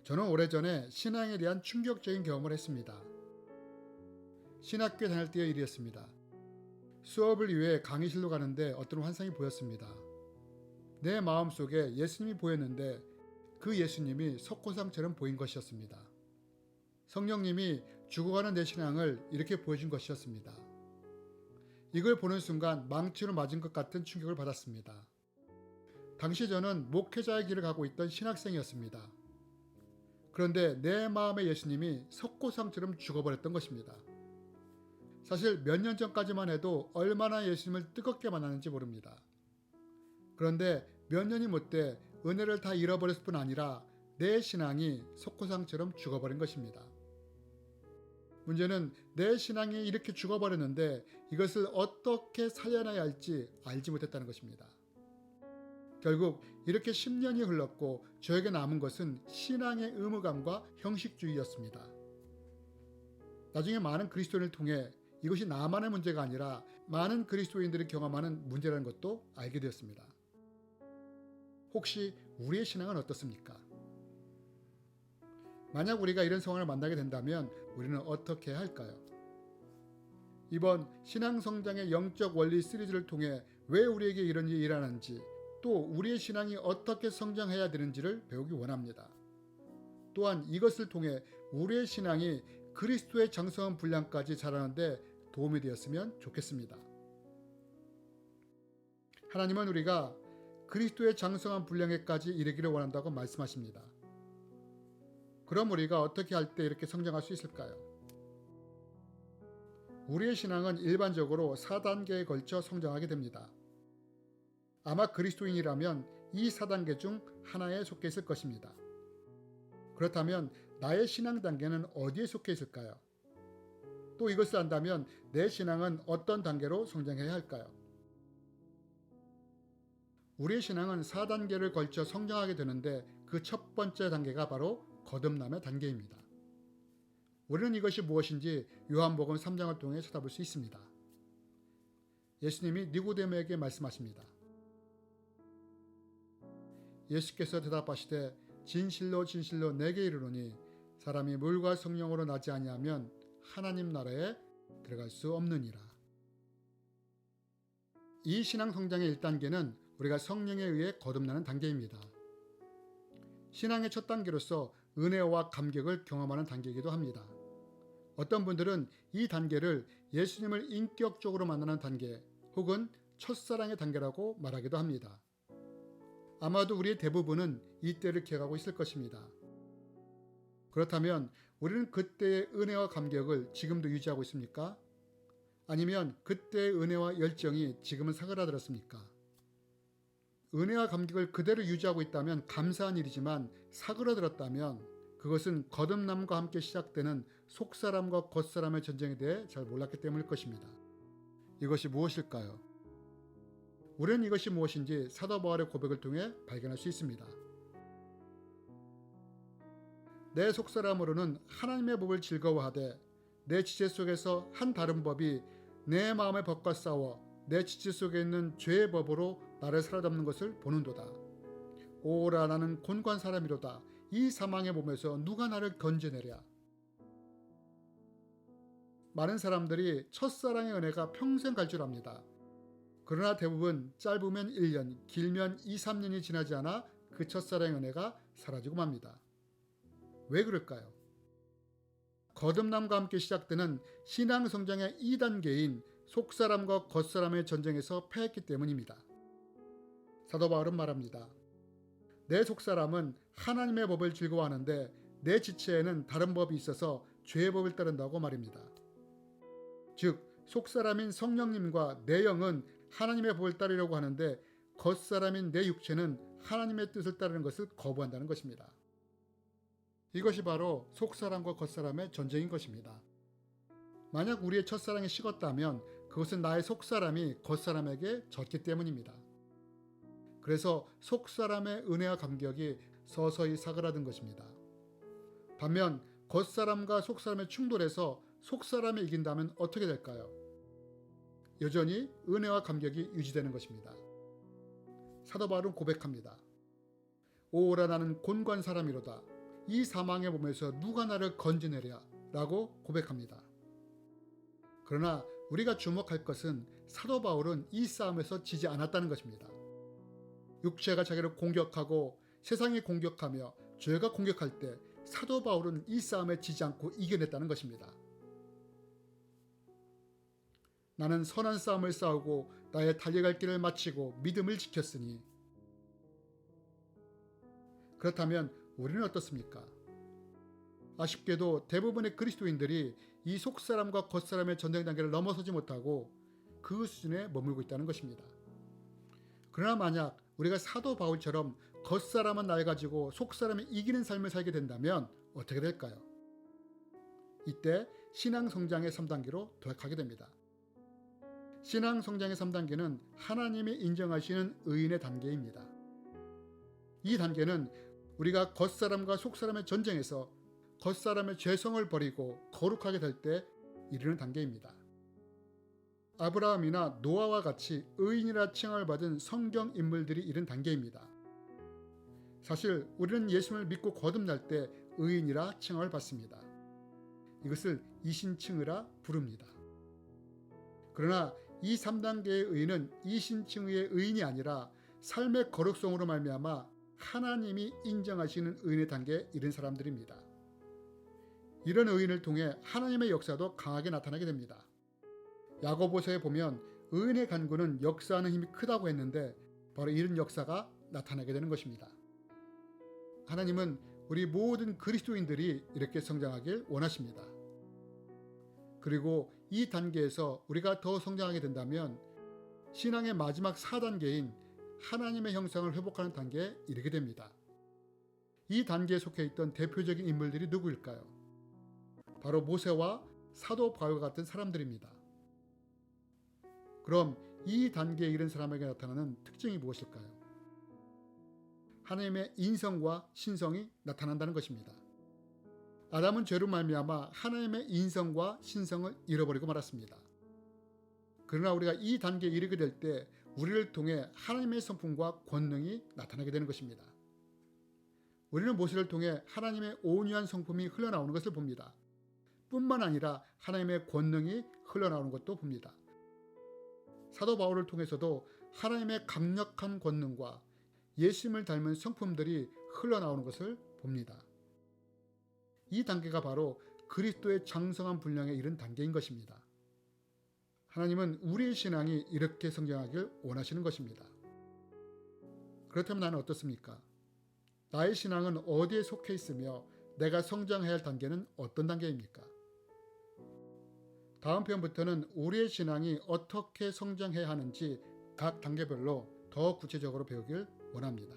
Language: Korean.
저는 오래전에 신앙에 대한 충격적인 경험을 했습니다. 신학교에 다닐 때의 일이었습니다. 수업을 위해 강의실로 가는데 어떤 환상이 보였습니다. 내 마음속에 예수님이 보였는데 그 예수님이 석고상처럼 보인 것이었습니다. 성령님이 죽어가는 내 신앙을 이렇게 보여준 것이었습니다. 이걸 보는 순간 망치로 맞은 것 같은 충격을 받았습니다. 당시 저는 목회자의 길을 가고 있던 신학생이었습니다. 그런데 내 마음의 예수님이 석고상처럼 죽어버렸던 것입니다. 사실 몇 년 전까지만 해도 얼마나 예수님을 뜨겁게 만났는지 모릅니다. 그런데 몇 년이 못돼 은혜를 다 잃어버렸을 뿐 아니라 내 신앙이 석고상처럼 죽어버린 것입니다. 문제는 내 신앙이 이렇게 죽어버렸는데 이것을 어떻게 살려놔야 할지 알지 못했다는 것입니다. 결국 이렇게 10년이 흘렀고 저에게 남은 것은 신앙의 의무감과 형식주의였습니다. 나중에 많은 그리스도인을 통해 이것이 나만의 문제가 아니라 많은 그리스도인들이 경험하는 문제라는 것도 알게 되었습니다. 혹시 우리의 신앙은 어떻습니까? 만약 우리가 이런 상황을 만나게 된다면 우리는 어떻게 해야 할까요? 이번 신앙성장의 영적 원리 시리즈를 통해 왜 우리에게 이런 일이 일어나는지 또 우리의 신앙이 어떻게 성장해야 되는지를 배우기 원합니다. 또한 이것을 통해 우리의 신앙이 그리스도의 장성한 분량까지 자라는데 도움이 되었으면 좋겠습니다. 하나님은 우리가 그리스도의 장성한 분량에까지 이르기를 원한다고 말씀하십니다. 그럼 우리가 어떻게 할 때 이렇게 성장할 수 있을까요? 우리의 신앙은 일반적으로 4단계에 걸쳐 성장하게 됩니다. 아마 그리스도인이라면 이 4단계 중 하나에 속해 있을 것입니다. 그렇다면 나의 신앙 단계는 어디에 속해 있을까요? 또 이것을 안다면 내 신앙은 어떤 단계로 성장해야 할까요? 우리의 신앙은 4단계를 걸쳐 성장하게 되는데 그 첫 번째 단계가 바로 거듭남의 단계입니다. 우리는 이것이 무엇인지 요한복음 3장을 통해 찾아볼 수 있습니다. 예수님이 니고데모에게 말씀하십니다. 예수께서 대답하시되 진실로 진실로 내게 이르노니 사람이 물과 성령으로 나지 아니하면 하나님 나라에 들어갈 수 없느니라. 이 신앙 성장의 1단계는 우리가 성령에 의해 거듭나는 단계입니다. 신앙의 첫 단계로서 은혜와 감격을 경험하는 단계이기도 합니다. 어떤 분들은 이 단계를 예수님을 인격적으로 만나는 단계 혹은 첫사랑의 단계라고 말하기도 합니다. 아마도 우리의 대부분은 이때를 기억하고 있을 것입니다. 그렇다면 우리는 그때의 은혜와 감격을 지금도 유지하고 있습니까? 아니면 그때의 은혜와 열정이 지금은 사그라들었습니까? 은혜와 감격을 그대로 유지하고 있다면 감사한 일이지만 사그라들었다면 그것은 거듭남과 함께 시작되는 속사람과 겉사람의 전쟁에 대해 잘 몰랐기 때문일 것입니다. 이것이 무엇일까요? 우리는 이것이 무엇인지 사도 바울의 고백을 통해 발견할 수 있습니다. 내 속사람으로는 하나님의 법을 즐거워하되 내 지체 속에서 한 다른 법이 내 마음의 법과 싸워 내 지체 속에 있는 죄의 법으로 나를 사로잡는 것을 보는도다. 오라 나는 곤고한 사람이로다. 이 사망의 몸에서 누가 나를 건져내랴. 많은 사람들이 첫사랑의 은혜가 평생 갈 줄 압니다. 그러나 대부분 짧으면 1년, 길면 2, 3년이 지나지 않아 그 첫사랑의 은혜가 사라지고 맙니다. 왜 그럴까요? 거듭남과 함께 시작되는 신앙 성장의 2단계인 속사람과 겉사람의 전쟁에서 패했기 때문입니다. 사도 바울은 말합니다. 내 속사람은 하나님의 법을 즐거워하는데 내 지체에는 다른 법이 있어서 죄의 법을 따른다고 말입니다. 즉 속사람인 성령님과 내 영은 하나님의 법을 따르려고 하는데 겉사람인 내 육체는 하나님의 뜻을 따르는 것을 거부한다는 것입니다. 이것이 바로 속사람과 겉사람의 전쟁인 것입니다. 만약 우리의 첫사랑이 식었다면 그것은 나의 속사람이 겉사람에게 졌기 때문입니다. 그래서 속사람의 은혜와 감격이 서서히 사그라든 것입니다. 반면 겉사람과 속사람의 충돌에서 속사람이 이긴다면 어떻게 될까요? 여전히 은혜와 감격이 유지되는 것입니다. 사도 바울은 고백합니다. 오라 나는 곤고한 사람이로다. 이 사망의 몸에서 누가 나를 건져내랴 라고 고백합니다. 그러나 우리가 주목할 것은 사도 바울은 이 싸움에서 지지 않았다는 것입니다. 육체가 자기를 공격하고 세상이 공격하며 죄가 공격할 때 사도 바울은 이 싸움에 지지 않고 이겨냈다는 것입니다. 나는 선한 싸움을 싸우고 나의 달려갈 길을 마치고 믿음을 지켰으니. 그렇다면 우리는 어떻습니까? 아쉽게도 대부분의 그리스도인들이 이 속사람과 겉사람의 전쟁 단계를 넘어서지 못하고 그 수준에 머물고 있다는 것입니다. 그러나 만약 우리가 사도 바울처럼 겉사람은 날 가지고 속사람이 이기는 삶을 살게 된다면 어떻게 될까요? 이때 신앙성장의 3단계로 도약하게 됩니다. 신앙성장의 3단계는 하나님이 인정하시는 의인의 단계입니다. 이 단계는 우리가 겉사람과 속사람의 전쟁에서 겉사람의 죄성을 버리고 거룩하게 될 때 이르는 단계입니다. 아브라함이나 노아와 같이 의인이라 칭함을 받은 성경 인물들이 이른 단계입니다. 사실 우리는 예수님을 믿고 거듭날 때 의인이라 칭함을 받습니다. 이것을 이신칭의라 부릅니다. 그러나 이 3단계의 의인은 이신칭의의 의인이 아니라 삶의 거룩성으로 말미암아 하나님이 인정하시는 의인의 단계에 이른 사람들입니다. 이런 의인을 통해 하나님의 역사도 강하게 나타나게 됩니다. 야고보서에 보면 의인의 간구는 역사하는 힘이 크다고 했는데 바로 이런 역사가 나타나게 되는 것입니다. 하나님은 우리 모든 그리스도인들이 이렇게 성장하길 원하십니다. 그리고 이 단계에서 우리가 더 성장하게 된다면 신앙의 마지막 4단계인 하나님의 형상을 회복하는 단계에 이르게 됩니다. 이 단계에 속해 있던 대표적인 인물들이 누구일까요? 바로 모세와 사도 바울과 같은 사람들입니다. 그럼 이 단계에 이른 사람에게 나타나는 특징이 무엇일까요? 하나님의 인성과 신성이 나타난다는 것입니다. 아담은 죄로 말미암아 하나님의 인성과 신성을 잃어버리고 말았습니다. 그러나 우리가 이 단계에 이르게 될 때 우리를 통해 하나님의 성품과 권능이 나타나게 되는 것입니다. 우리는 모세를 통해 하나님의 온유한 성품이 흘러나오는 것을 봅니다. 뿐만 아니라 하나님의 권능이 흘러나오는 것도 봅니다. 사도 바울을 통해서도 하나님의 강력한 권능과 예수님을 닮은 성품들이 흘러나오는 것을 봅니다. 이 단계가 바로 그리스도의 장성한 분량에 이른 단계인 것입니다. 하나님은 우리의 신앙이 이렇게 성장하길 원하시는 것입니다. 그렇다면 나는 어떻습니까? 나의 신앙은 어디에 속해 있으며 내가 성장해야 할 단계는 어떤 단계입니까? 다음 편부터는 우리의 신앙이 어떻게 성장해야 하는지 각 단계별로 더 구체적으로 배우길 원합니다.